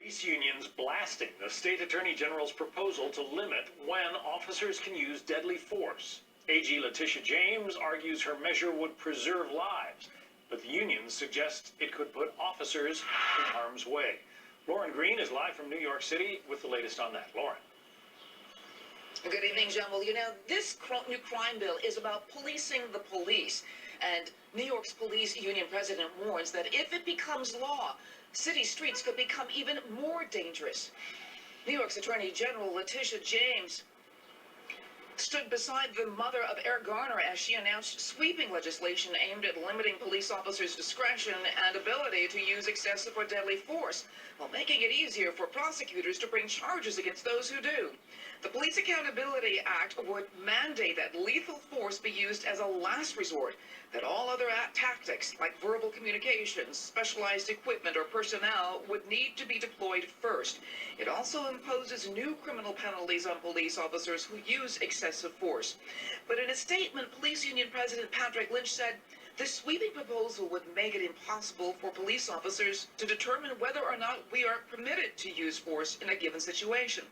Police unions blasting the state attorney general's proposal to limit when officers can use deadly force. AG Letitia James argues her measure would preserve lives, but the unions suggest it could put officers in harm's way. Lauren Green is live from New York City with the latest on that. Lauren. Good evening, John. Well, you know, this new crime bill is about policing the police. And New York's police union president warns that if it becomes law, city streets could become even more dangerous. New York's Attorney General Letitia James stood beside the mother of Eric Garner as she announced sweeping legislation aimed at limiting police officers' discretion and ability to use excessive or deadly force, while making it easier for prosecutors to bring charges against those who do. The Police Accountability Act would mandate that lethal force be used as a last resort, that all other tactics like verbal communications, specialized equipment, or personnel would need to be deployed first. It also imposes new criminal penalties on police officers who use excessive force. But in a statement, Police Union President Patrick Lynch said this sweeping proposal would make it impossible for police officers to determine whether or not we are permitted to use force in a given situation.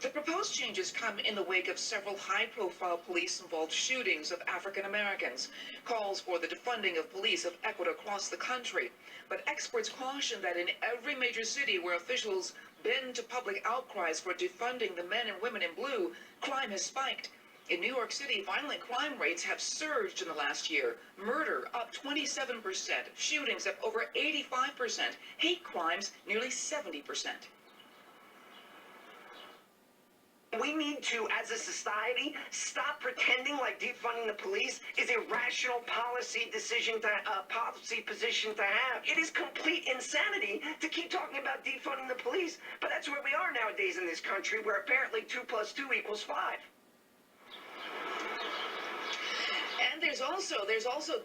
The proposed changes come in the wake of several high-profile police-involved shootings of African Americans, calls for the defunding of police of equity across the country. But experts caution that in every major city where officials bend to public outcries for defunding the men and women in blue, crime has spiked. In New York City, violent crime rates have surged in the last year. Murder up 27%, shootings up over 85%, hate crimes nearly 70%. We need to, as a society, stop pretending like defunding the police is a rational policy position to have. It is complete insanity to keep talking about defunding the police, but that's where we are nowadays in this country, where apparently 2 + 2 = 5. And there's also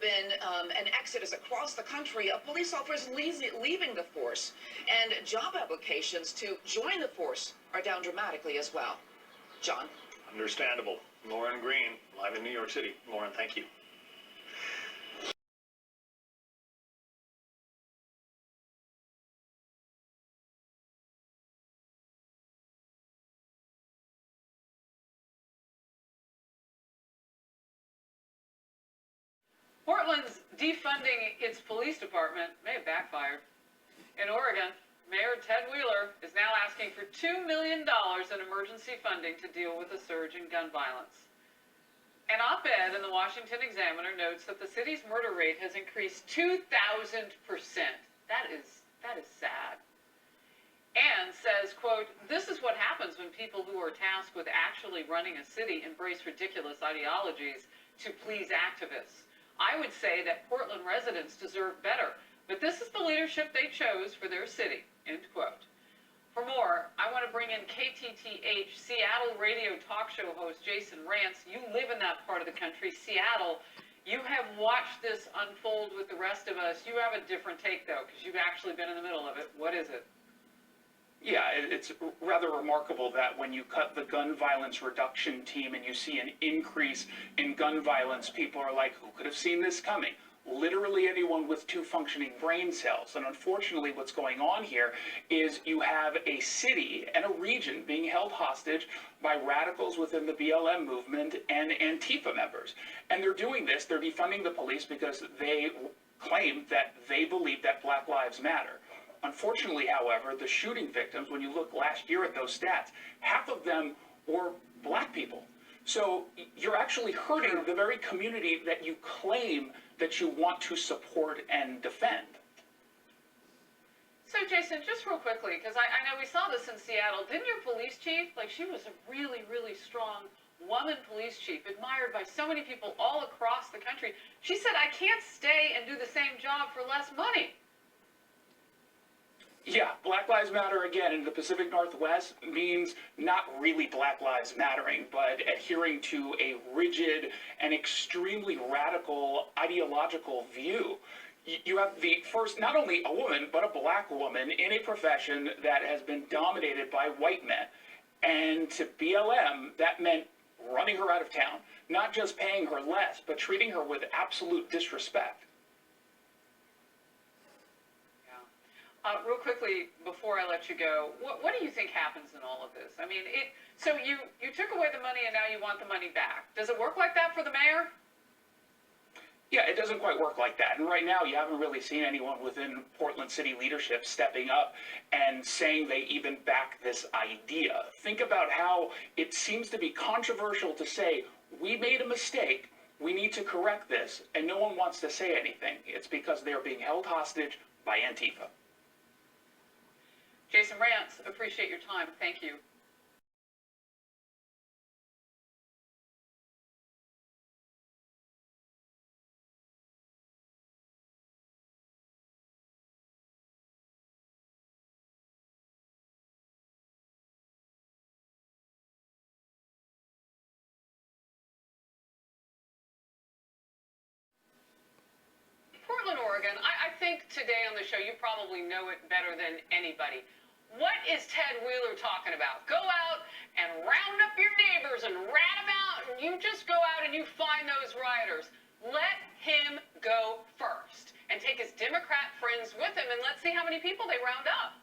been an exodus across the country of police officers leaving the force, and job applications to join the force are down dramatically as well. John? Understandable. Lauren Green, live in New York City. Lauren, thank you. Portland's defunding its police department may have backfired. In Oregon, Mayor Ted Wheeler is now asking for $2 million in emergency funding to deal with the surge in gun violence. An op-ed in the Washington Examiner notes that the city's murder rate has increased 2,000%. That is sad. And says, quote, "This is what happens when people who are tasked with actually running a city embrace ridiculous ideologies to please activists. I would say that Portland residents deserve better, but this is the leadership they chose for their city," end quote. For more, I want to bring in KTTH Seattle radio talk show host Jason Rantz. You live in that part of the country, Seattle. You have watched this unfold with the rest of us. You have a different take, though, because you've actually been in the middle of it. What is it? Yeah, it's rather remarkable that when you cut the gun violence reduction team and you see an increase in gun violence, people are like, who could have seen this coming? Literally anyone with 2 functioning brain cells. And unfortunately, what's going on here is you have a city and a region being held hostage by radicals within the BLM movement and Antifa members. And they're doing this, they're defunding the police because they claim that they believe that Black Lives Matter. Unfortunately, however, the shooting victims, when you look last year at those stats, half of them were black people. So you're actually hurting the very community that you claim that you want to support and defend. So, Jason, just real quickly, because I know we saw this in Seattle. Didn't your police chief, like, she was a really, really strong woman police chief, admired by so many people all across the country. She said, I can't stay and do the same job for less money. Yeah, Black Lives Matter, again, in the Pacific Northwest means not really Black Lives Mattering, but adhering to a rigid and extremely radical ideological view. You have the first, not only a woman, but a black woman in a profession that has been dominated by white men. And to BLM, that meant running her out of town, not just paying her less, but treating her with absolute disrespect. Real quickly, before I let you go, what do you think happens in all of this? I mean, so you took away the money and now you want the money back. Does it work like that for the mayor? Yeah, it doesn't quite work like that. And right now, you haven't really seen anyone within Portland City leadership stepping up and saying they even back this idea. Think about how it seems to be controversial to say, we made a mistake, we need to correct this, and no one wants to say anything. It's because they're being held hostage by Antifa. Jason Rantz, appreciate your time. Thank you. Portland, Oregon, I think today on the show you probably know it better than anybody. What is Ted Wheeler talking about? Go out and round up your neighbors and rat them out, and you just go out and you find those rioters. Let him go first and take his Democrat friends with him, and let's see how many people they round up.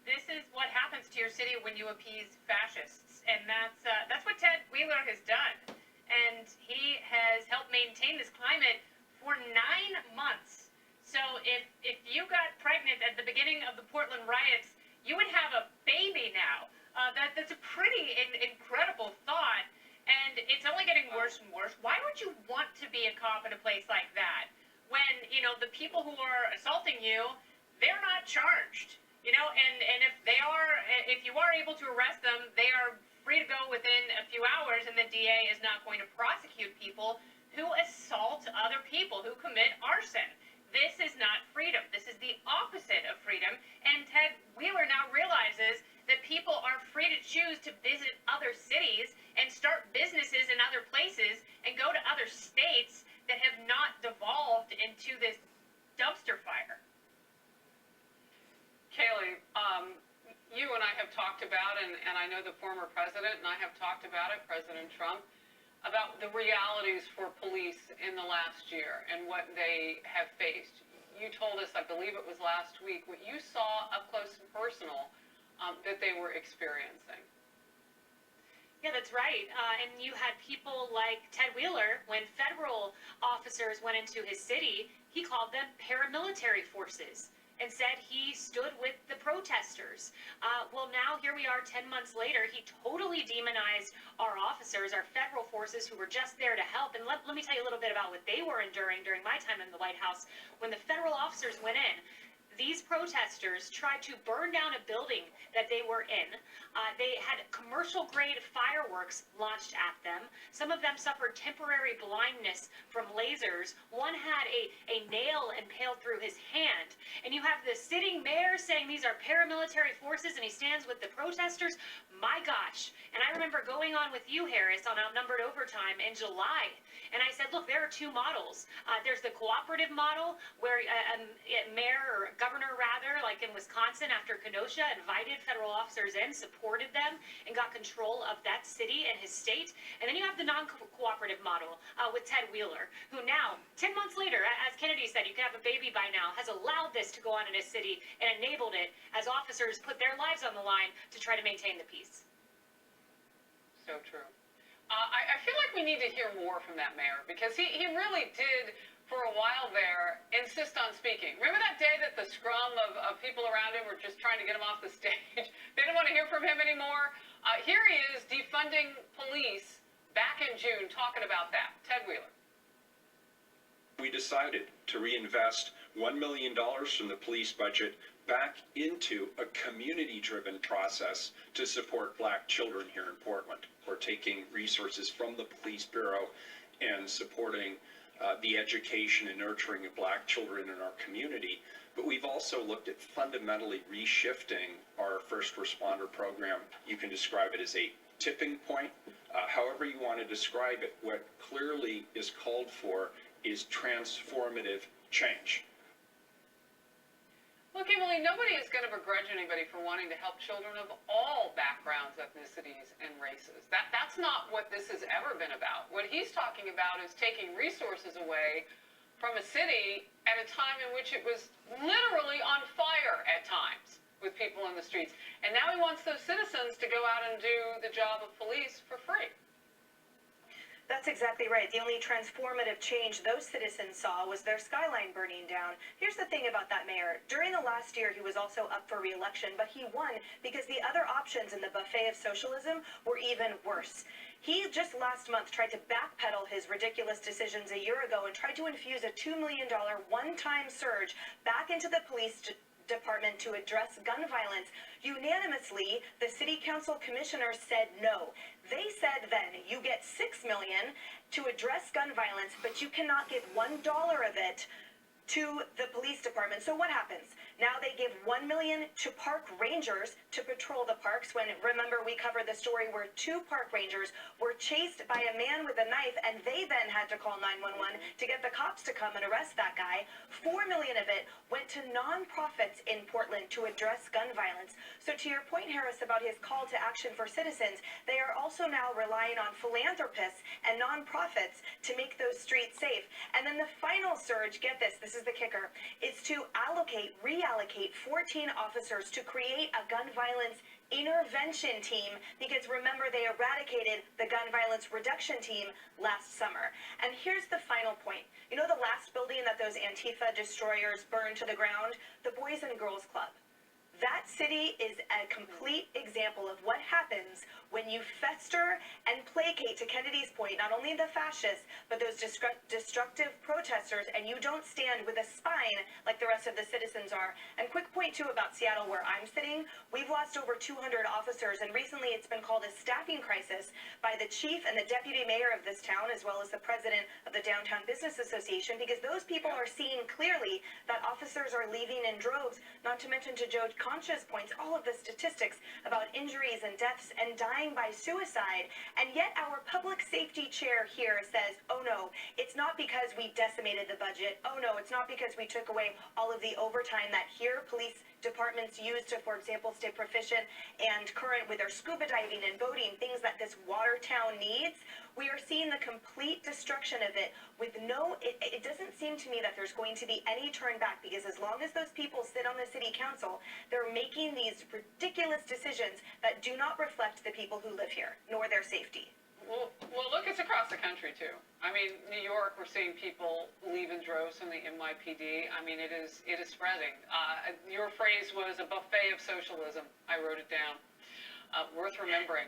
This is what happens to your city when you appease fascists, and that's what Ted Wheeler has done. And he has helped maintain this climate for 9 months. So if you got pregnant at the beginning of the Portland riots, you would have a baby now. That's a pretty incredible thought, and it's only getting worse and worse. Why would you want to be a cop in a place like that when, you know, the people who are assaulting you, they're not charged? You know, and if you are able to arrest them, they are free to go within a few hours, and the DA is not going to prosecute people who assault other people, who commit arson. This is not freedom. This is the opposite of freedom, and Ted Wheeler now realizes that people are free to choose to visit other cities and start businesses in other places and go to other states that have not devolved into this dumpster fire. Kaylee, you and I have talked about, and I know the former president and I have talked about it, President Trump, about the realities for police in the last year and what they have faced. You told us, I believe it was last week, what you saw up close and personal that they were experiencing. Yeah, that's right. And you had people like Ted Wheeler, when federal officers went into his city, he called them paramilitary forces and said he stood with the protesters. Well, now here we are 10 months later. He totally demonized our officers, our federal forces who were just there to help. And let me tell you a little bit about what they were enduring during my time in the White House. When the federal officers went in, these protesters tried to burn down a building that they were in. They had commercial-grade fireworks launched at them. Some of them suffered temporary blindness from lasers. One had a nail impaled through his hand. And you have the sitting mayor saying these are paramilitary forces, and he stands with the protesters. My gosh. And I remember going on with you, Harris, on Outnumbered Overtime in July. And I said, look, there are two models. There's the cooperative model, where a mayor, or governor rather, like in Wisconsin after Kenosha, invited federal officers in, supported them, and got control of that city and his state. And then you have the non-cooperative model with Ted Wheeler, who now, 10 months later, as Kennedy said, you can have a baby by now, has allowed this to go on in his city and enabled it as officers put their lives on the line to try to maintain the peace. So true. I feel like we need to hear more from that mayor, because he really did, for a while there, insist on speaking. Remember that day that the scrum of people around him were just trying to get him off the stage? They didn't want to hear from him anymore. Here he is defunding police back in June, talking about that. Ted Wheeler. We decided to reinvest $1 million from the police budget back into a community-driven process to support Black children here in Portland. We're taking resources from the police bureau and supporting the education and nurturing of Black children in our community. But we've also looked at fundamentally reshifting our first responder program. You can describe it as a tipping point. However you want to describe it, what clearly is called for is transformative change. Look, Emily, nobody is going to begrudge anybody for wanting to help children of all backgrounds, ethnicities, and races. That's not what this has ever been about. What he's talking about is taking resources away from a city at a time in which it was literally on fire at times with people in the streets. And now he wants those citizens to go out and do the job of police for free. That's exactly right. The only transformative change those citizens saw was their skyline burning down. Here's the thing about that mayor. During the last year, he was also up for re-election, but he won because the other options in the buffet of socialism were even worse. He just last month tried to backpedal his ridiculous decisions a year ago and tried to infuse a $2 million one-time surge back into the police department to address gun violence. Unanimously, the city council commissioners said no. They said then, you get $6 million to address gun violence, but you cannot give $1 of it to the police department. So what happens? Now they give $1 million to park rangers to patrol the parks when, remember, we covered the story where 2 park rangers were chased by a man with a knife and they then had to call 911 to get the cops to come and arrest that guy. $4 million of it went to nonprofits in Portland to address gun violence. So to your point, Harris, about his call to action for citizens, they are also now relying on philanthropists and nonprofits to make those streets safe. And then the final surge, get this is the kicker, is to reallocate 14 officers to create a gun violence intervention team, because remember, they eradicated the gun violence reduction team last summer. And here's the final point. You know the last building that those Antifa destroyers burned to the ground? The Boys and Girls Club. That city is a complete example of what happens when you fester and placate, to Kennedy's point, not only the fascists, but those destructive protesters, and you don't stand with a spine like the rest of the citizens are. And quick point, too, about Seattle, where I'm sitting, we've lost over 200 officers, and recently it's been called a staffing crisis by the chief and the deputy mayor of this town, as well as the president of the Downtown Business Association, because those people are seeing clearly that officers are leaving in droves, not to mention, to Joe Concha's points, all of the statistics about injuries and deaths and dying by suicide. And yet our public safety chair here says, oh no, it's not because we decimated the budget. Oh no, it's not because we took away all of the overtime that here police departments use to, for example, stay proficient and current with their scuba diving and boating, things that this water town needs. We are seeing the complete destruction of it with it doesn't seem to me that there's going to be any turn back, because as long as those people sit on the city council, they're making these ridiculous decisions that do not reflect the people who live here, nor their safety. Well, look, it's across the country, too. I mean, New York, we're seeing people leave in droves from the NYPD. I mean, it is spreading. Your phrase was a buffet of socialism. I wrote it down. Worth remembering.